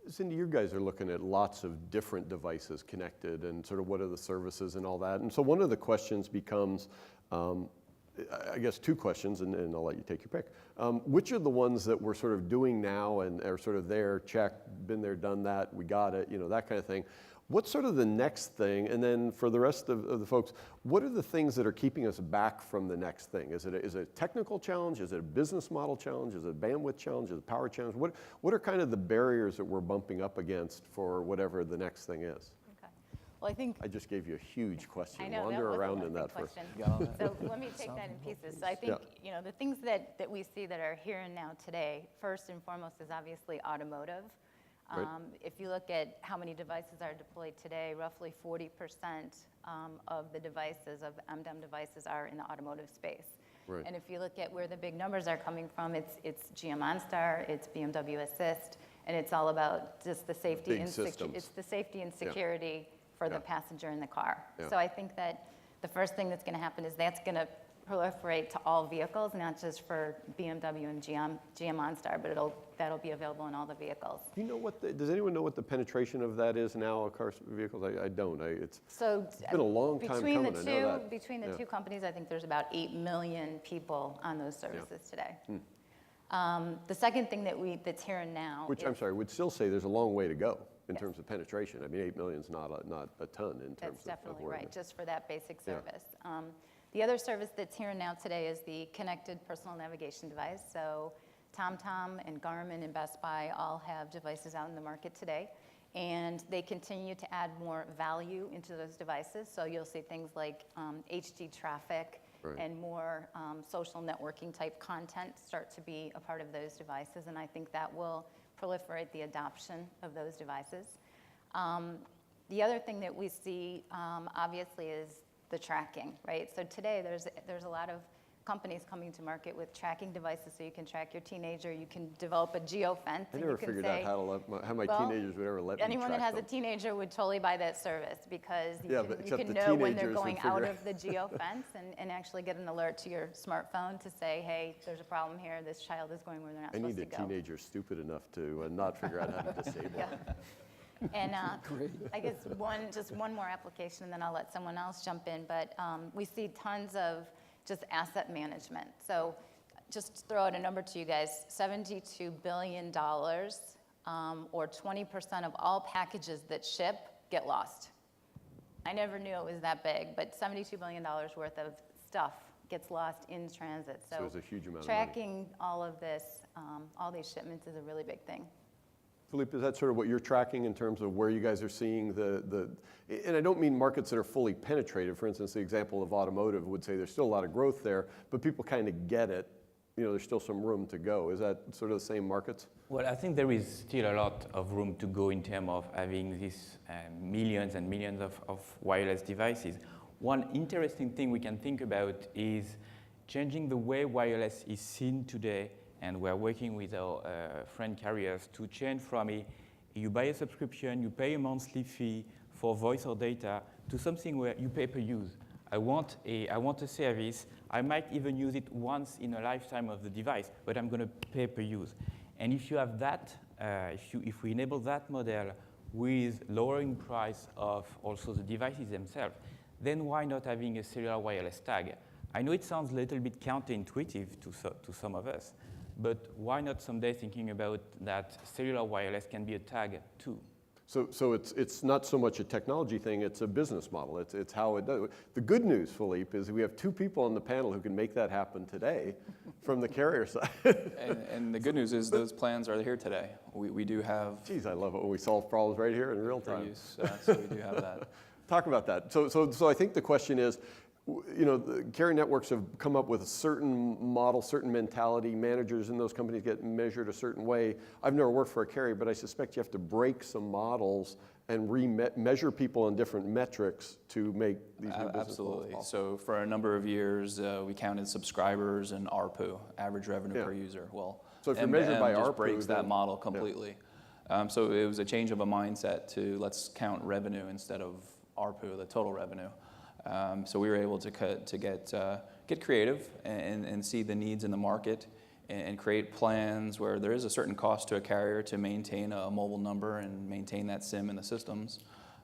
Cindy, you guys are looking at lots of different devices connected and sort of what are the services and all that. And so one of the questions becomes, I guess two questions, and I'll let you take your pick. Which are the ones that we're sort of doing now and are sort of there, check, been there, done that, we got it, that kind of thing. What's sort of the next thing? And then for the rest of the folks, what are the things that are keeping us back from the next thing? Is it a technical challenge? Is it a business model challenge? Is it a bandwidth challenge? Is it a power challenge? What are kind of the barriers that we're bumping up against for whatever the next thing is? Okay. Well, I think I just gave you a huge question. I know, Wander around in that question. for. So let me take that in pieces. So I think the things that we see that are here and now today, first and foremost is obviously automotive. Right. If you look at how many devices are deployed today, roughly 40% of the devices, of MDM devices, are in the automotive space. Right. And if you look at where the big numbers are coming from, it's GM OnStar, it's BMW Assist, and it's all about just the safety and it's the safety and security for the passenger in the car. Yeah. So I think that the first thing that's going to happen is that's going to proliferate to all vehicles, not just for BMW and GM OnStar, but that'll be available in all the vehicles. You know does anyone know what the penetration of that is now across vehicles? I don't. It's been a long time coming. Between the two companies, I think there's about 8 million people on those services today. The second thing that's here and now, which I'm sorry, would still say there's a long way to go in terms of penetration. I mean, 8 million is not a ton in terms of. That's definitely right, just for that basic service. The other service that's here and now today is the connected personal navigation device. So TomTom and Garmin and Best Buy all have devices out in the market today, and they continue to add more value into those devices. So you'll see things like HD traffic and more social networking type content start to be a part of those devices, and I think that will proliferate the adoption of those devices. The other thing that we see, obviously, is the tracking, right? So today there's a lot of companies coming to market with tracking devices, so you can track your teenager. You can develop a geofence. I never figured out how my teenagers would ever let me track anyone that has them. a teenager would totally buy that service because you can the know when they're teenagers going would out figure of the geofence and actually get an alert to your smartphone to say, hey, there's a problem here. This child is going where they're not supposed to go. I need a teenager stupid enough to not figure out how to disable it. And I guess just one more application, and then I'll let someone else jump in. But we see tons of just asset management. So just to throw out a number to you guys, $72 billion, or 20% of all packages that ship get lost. I never knew it was that big, but $72 billion worth of stuff gets lost in transit. So it's a huge amount tracking of money. all of this, all these shipments is a really big thing. Philippe, is that sort of what you're tracking in terms of where you guys are seeing and I don't mean markets that are fully penetrated. For instance, the example of automotive would say there's still a lot of growth there, but people kind of get it. There's still some room to go. Is that sort of the same markets? Well, I think there is still a lot of room to go in terms of having these millions and millions of wireless devices. One interesting thing we can think about is changing the way wireless is seen today. And we're working with our friend carriers to change from you buy a subscription, you pay a monthly fee for voice or data, to something where you pay per use. I want a service. I might even use it once in a lifetime of the device, but I'm going to pay per use. And if you have that, if we enable that model with lowering price of also the devices themselves, then why not having a cellular wireless tag? I know it sounds a little bit counterintuitive to some of us, but why not someday thinking about that cellular wireless can be a tag too? So it's not so much a technology thing, it's a business model. It's how it does. The good news, Philippe, is we have two people on the panel who can make that happen today from the carrier side. and the good news is those plans are here today. We do have... Geez, I love it when we solve problems right here in real time. Use, so we do have that. Talk about that. So I think the question is, the carrier networks have come up with a certain model, certain mentality. Managers in those companies get measured a certain way. I've never worked for a carrier, but I suspect you have to break some models and measure people on different metrics to make these new business Absolutely. models. So for a number of years, we counted subscribers and ARPU, average revenue per user. Well, so if you're measured by just ARPU, breaks that model completely. So it was a change of a mindset to let's count revenue instead of ARPU, the total revenue. So we were able to get creative and see the needs in the market and create plans where there is a certain cost to a carrier to maintain a mobile number and maintain that SIM in the systems,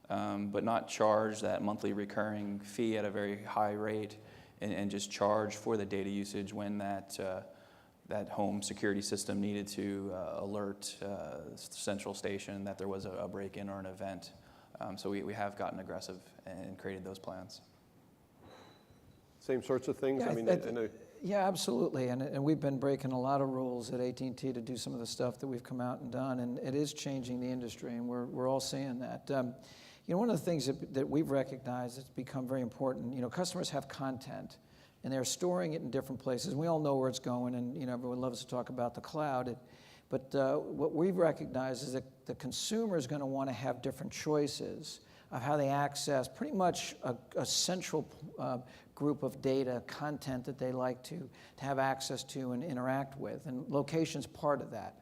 but not charge that monthly recurring fee at a very high rate and just charge for the data usage when that home security system needed to alert central station that there was a break-in or an event. So we have gotten aggressive and created those plans. Same sorts of things? Yeah, I mean, yeah, absolutely. And we've been breaking a lot of rules at AT&T to do some of the stuff that we've come out and done, and it is changing the industry, and we're all seeing that. You know, one of the things that we've recognized that's become very important, you know, customers have content, and they're storing it in different places. And we all know where it's going, and, you know, everyone loves to talk about the cloud. But what we've recognized is that the consumer is going to want to have different choices of how they access pretty much a central group of data, content that they like to have access to and interact with, and location's part of that.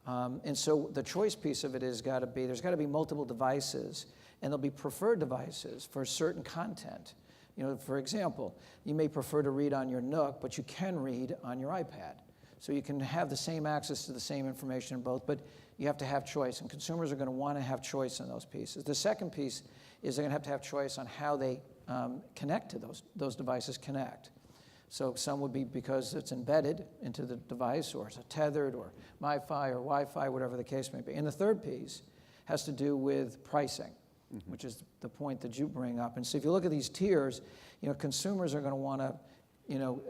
And so the choice piece of it is there's got to be multiple devices, and there'll be preferred devices for certain content. You know, for example, you may prefer to read on your Nook, but you can read on your iPad. So you can have the same access to the same information in both, but you have to have choice, and consumers are going to want to have choice in those pieces. The second piece is they're going to have choice on how they connect to those devices connect. So some would be because it's embedded into the device, or it's a tethered, or MiFi, or Wi-Fi, whatever the case may be. And the third piece has to do with pricing, which is the point that you bring up. And so if you look at these tiers, you know, consumers are going to want to, you know,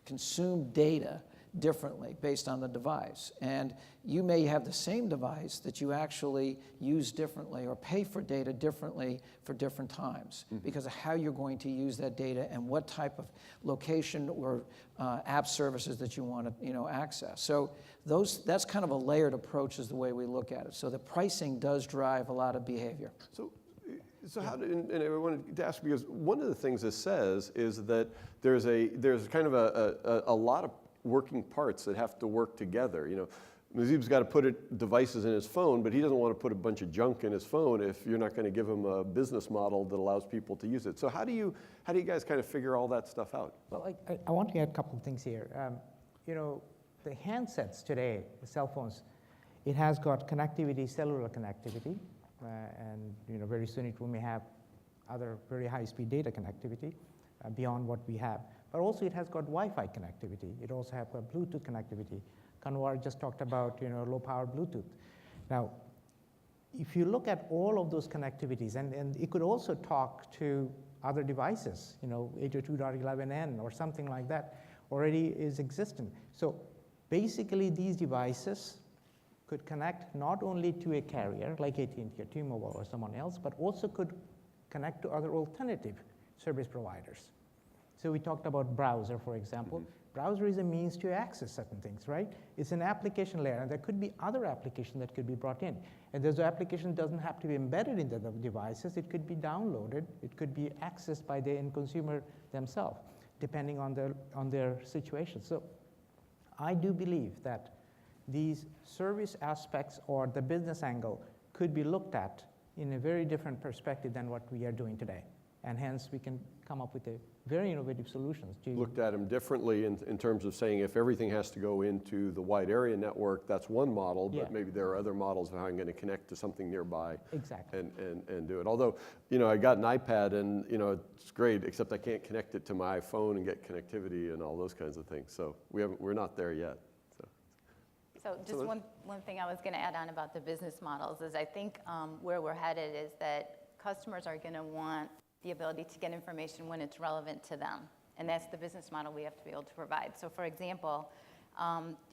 consume data differently based on the device. And you may have the same device that you actually use differently or pay for data differently for different times because of how you're going to use that data and what type of location or app services that you want to, you know, access. So that's kind of a layered approach is the way we look at it. So the pricing does drive a lot of behavior. So how did, and I wanted to ask, because one of the things it says is that there's kind of a lot of working parts that have to work together. You know, Muzib's got to put devices in his phone, but he doesn't want to put a bunch of junk in his phone if you're not going to give him a business model that allows people to use it. So how do you guys kind of figure all that stuff out? Well, I want to add a couple of things here. You know, the handsets today, the cell phones, it has got connectivity, cellular connectivity, and you know, very soon it may have other very high-speed data connectivity beyond what we have. But also it has got Wi-Fi connectivity. It also has got Bluetooth connectivity. Kanwar just talked about, you know, low-power Bluetooth. Now, if you look at all of those connectivities, and it could also talk to other devices, you know, 802.11n or something like that already is existent. So basically these devices could connect not only to a carrier like AT&T or T-Mobile or someone else, but also could connect to other alternative service providers. So we talked about browser, for example. Browser is a means to access certain things, right? It's an application layer, and there could be other applications that could be brought in. And those application doesn't have to be embedded into the devices. It could be downloaded. It could be accessed by the end consumer themselves, depending on their situation. So I do believe that these service aspects or the business angle could be looked at in a very different perspective than what we are doing today. And hence, we can come up with a very innovative solutions. Looked at them differently in terms of saying if everything has to go into the wide area network, that's one model, but maybe there are other models of how I'm going to connect to something nearby. Exactly. And do it. Although, you know, I got an iPad and, you know, it's great, except I can't connect it to my iPhone and get connectivity and all those kinds of things. So we're not there yet. So just one thing I was going to add on about the business models is I think where we're headed is that customers are going to want the ability to get information when it's relevant to them. And that's the business model we have to be able to provide. So for example,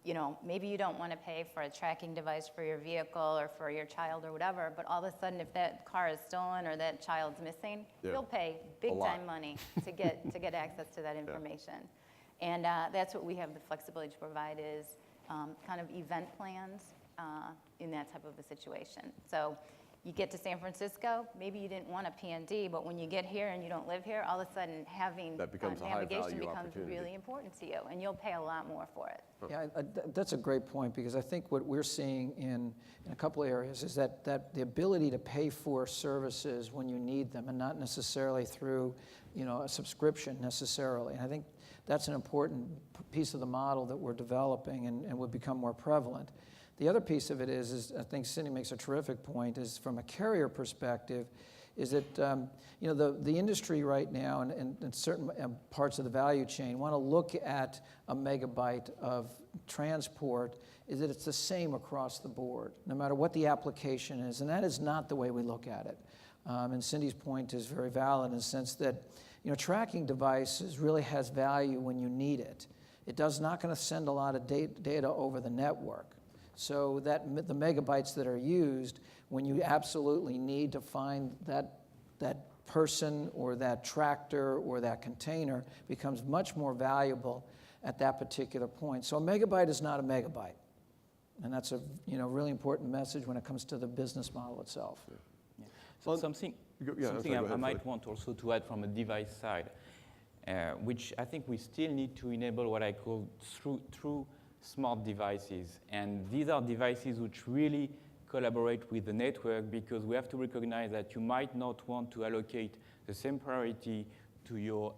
you know, maybe you don't want to pay for a tracking device for your vehicle or for your child or whatever, but all of a sudden if that car is stolen or that child's missing, you'll pay big time money to get access to that information. And that's what we have the flexibility to provide is kind of event plans in that type of a situation. So you get to San Francisco, maybe you didn't want a P&D, but when you get here and you don't live here, all of a sudden having navigation becomes really important to you, and you'll pay a lot more for it. Yeah, that's a great point, because I think what we're seeing in a couple of areas is that the ability to pay for services when you need them and not necessarily through, you know, a subscription necessarily. And I think that's an important piece of the model that we're developing and would become more prevalent. The other piece of it is I think Cindy makes a terrific point, is from a carrier perspective, is that the industry right now and certain parts of the value chain want to look at a megabyte of transport is that it's the same across the board, no matter what the application is, and that is not the way we look at it. And Cindy's point is very valid in the sense that tracking devices really has value when you need it. It does not going to send a lot of data over the network. So that the megabytes that are used, when you absolutely need to find that person or that tractor or that container, becomes much more valuable at that particular point. So a megabyte is not a megabyte. And that's a really important message when it comes to the business model itself. Yeah. So something I might want also to add from a device side, which I think we still need to enable what I call true smart devices. And these are devices which really collaborate with the network, because we have to recognize that you might not want to allocate the same priority to your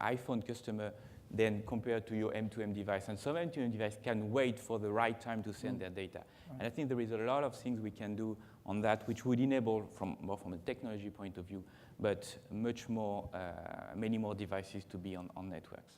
iPhone customer than compared to your M2M device. And some M2M device can wait for the right time to send their data. Right. And I think there is a lot of things we can do on that, which would enable, more from a technology point of view, but much more, many more devices to be on networks.